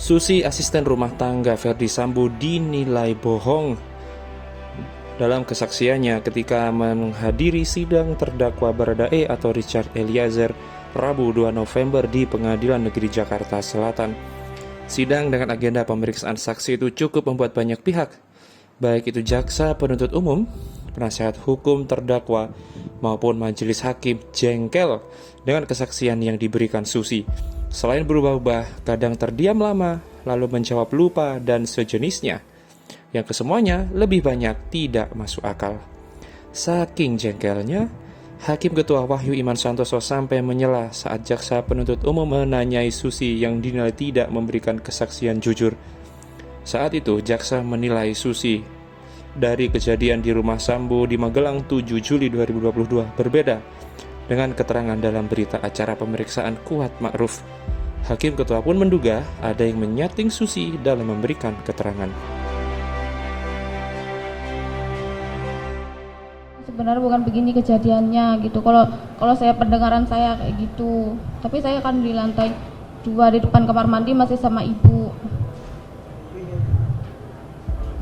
Susi, asisten rumah tangga Ferdy Sambo, dinilai bohong dalam kesaksiannya ketika menghadiri sidang terdakwa Baradae atau Richard Eliezer Rabu 2 November di Pengadilan Negeri Jakarta Selatan. Sidang dengan agenda pemeriksaan saksi itu cukup membuat banyak pihak, baik itu jaksa penuntut umum, penasihat hukum terdakwa, maupun majelis hakim jengkel dengan kesaksian yang diberikan Susi. Selain berubah-ubah, kadang terdiam lama, lalu menjawab lupa dan sejenisnya, yang kesemuanya lebih banyak tidak masuk akal. Saking jengkelnya, Hakim Ketua Wahyu Iman Santoso sampai menyela saat jaksa penuntut umum menanyai Susi yang dinilai tidak memberikan kesaksian jujur. Saat itu, jaksa menilai Susi dari kejadian di rumah Sambo di Magelang 7 Juli 2022 berbeda dengan keterangan dalam berita acara pemeriksaan Kuat Ma'ruf. Hakim Ketua pun menduga ada yang menyating Susi dalam memberikan keterangan. Sebenarnya bukan begini kejadiannya gitu. Kalau saya pendengaran saya kayak gitu. Tapi saya kan di lantai 2 di depan kamar mandi masih sama ibu.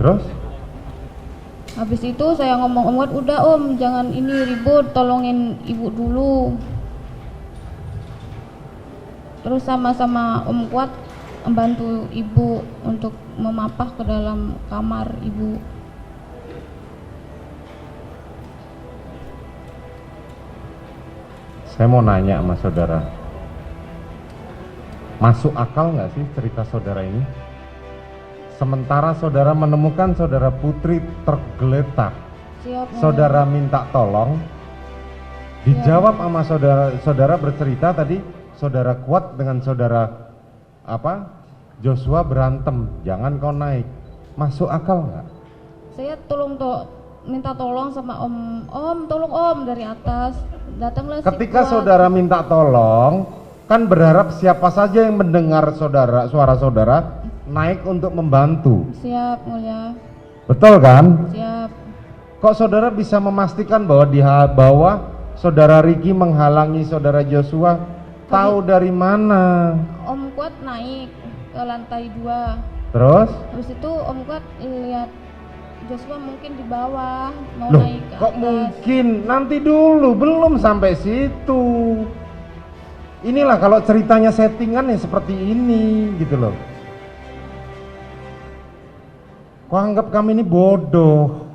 Terus? Habis itu saya ngomong, "Om Kuat, udah Om, jangan ini ribut, tolongin ibu dulu." Terus sama-sama Om Kuat membantu ibu untuk memapah ke dalam kamar ibu. Saya mau nanya sama saudara, masuk akal nggak sih cerita saudara ini? Sementara saudara menemukan saudara Putri tergeletak, saudara minta tolong, dijawab sama saudara bercerita tadi, saudara Kuat dengan saudara Joshua berantem, jangan kau naik. Masuk akal nggak? Saya minta tolong sama Om, tolong Om dari atas. Datanglah si Ketika Kuat. saudara minta tolong, kan berharap siapa saja yang mendengar suara saudara naik untuk membantu. Siap, Mulia. Betul kan? Siap. Kok saudara bisa memastikan bahwa di bawah saudara Riki menghalangi saudara Joshua? Tahu dari mana? Om Kuat naik ke lantai 2. Terus? Terus itu Om Kuat lihat Joshua mungkin di bawah mau Loh, naik ke kok atas. mungkin? Nanti dulu, belum sampai situ. Inilah kalau ceritanya settingan ya seperti ini gitu loh. Kok anggap kami ini bodoh?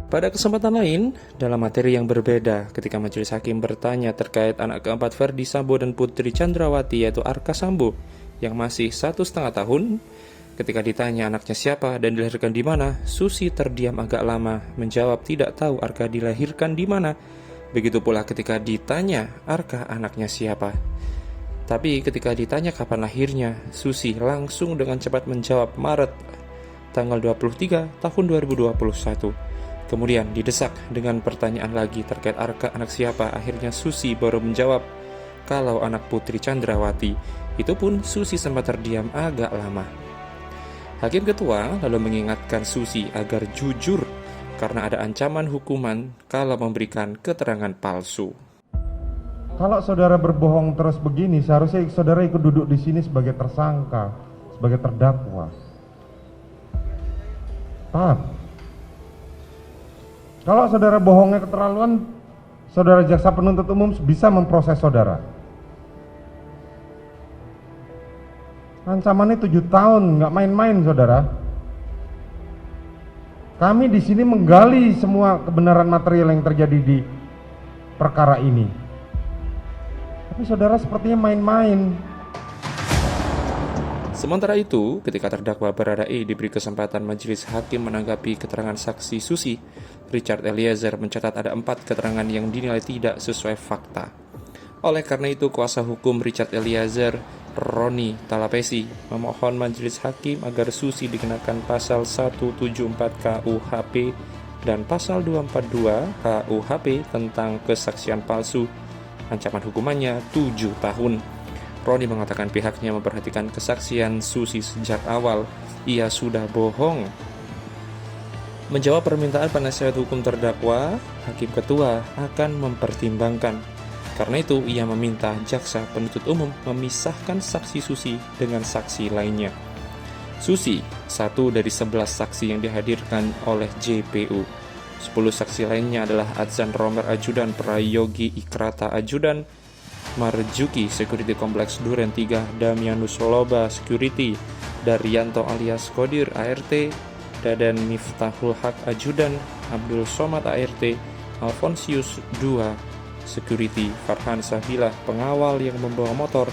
Pada kesempatan lain, dalam materi yang berbeda, ketika majelis hakim bertanya terkait anak keempat Ferdy Sambo dan Putri Chandrawati yaitu Arka Sambo yang masih 1,5 tahun, ketika ditanya anaknya siapa dan dilahirkan di mana, Susi terdiam agak lama, menjawab tidak tahu Arka dilahirkan di mana. Begitu pula ketika ditanya Arka anaknya siapa. Tapi ketika ditanya kapan lahirnya, Susi langsung dengan cepat menjawab Maret tanggal 23 tahun 2021. Kemudian didesak dengan pertanyaan lagi terkait Arka anak siapa. Akhirnya Susi baru menjawab kalau anak Putri Chandrawati. Itu pun Susi sempat terdiam agak lama. Hakim Ketua lalu mengingatkan Susi agar jujur karena ada ancaman hukuman kalau memberikan keterangan palsu. Kalau saudara berbohong terus begini, seharusnya saudara ikut duduk di sini sebagai tersangka, sebagai terdakwa. Paham? Kalau saudara bohongnya keterlaluan, saudara jaksa penuntut umum bisa memproses saudara. Ancamannya 7 tahun, nggak main-main saudara. Kami di sini menggali semua kebenaran material yang terjadi di perkara ini. Tapi saudara sepertinya main-main. Sementara itu, ketika terdakwa Baradae diberi kesempatan majelis hakim menanggapi keterangan saksi Susi, Richard Eliezer mencatat ada 4 keterangan yang dinilai tidak sesuai fakta. Oleh karena itu, kuasa hukum Richard Eliezer, Roni Talapesi, memohon majelis hakim agar Susi dikenakan pasal 174 KUHP dan pasal 242 KUHP tentang kesaksian palsu. Ancaman hukumannya 7 tahun. Roni mengatakan pihaknya memperhatikan kesaksian Susi sejak awal. Ia sudah bohong. Menjawab permintaan penasihat hukum terdakwa, Hakim Ketua akan mempertimbangkan Karena itu, ia meminta jaksa penuntut umum memisahkan saksi Susi dengan saksi lainnya. Susi, satu dari 11 saksi yang dihadirkan oleh JPU. 10 saksi lainnya adalah Adzan Romer Ajudan, Prayogi Ikrata Ajudan, Marjuki Security Complex Duren 3, Damianus Loba Security, Daryanto alias Kodir ART, Dadan Miftahul Haq Ajudan, Abdul Somad ART, Alfonsius 2 Security, Farhan Sabilah pengawal yang membawa motor,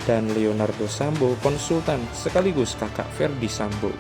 dan Leonardo Sambo konsultan sekaligus kakak Ferdi Sambo.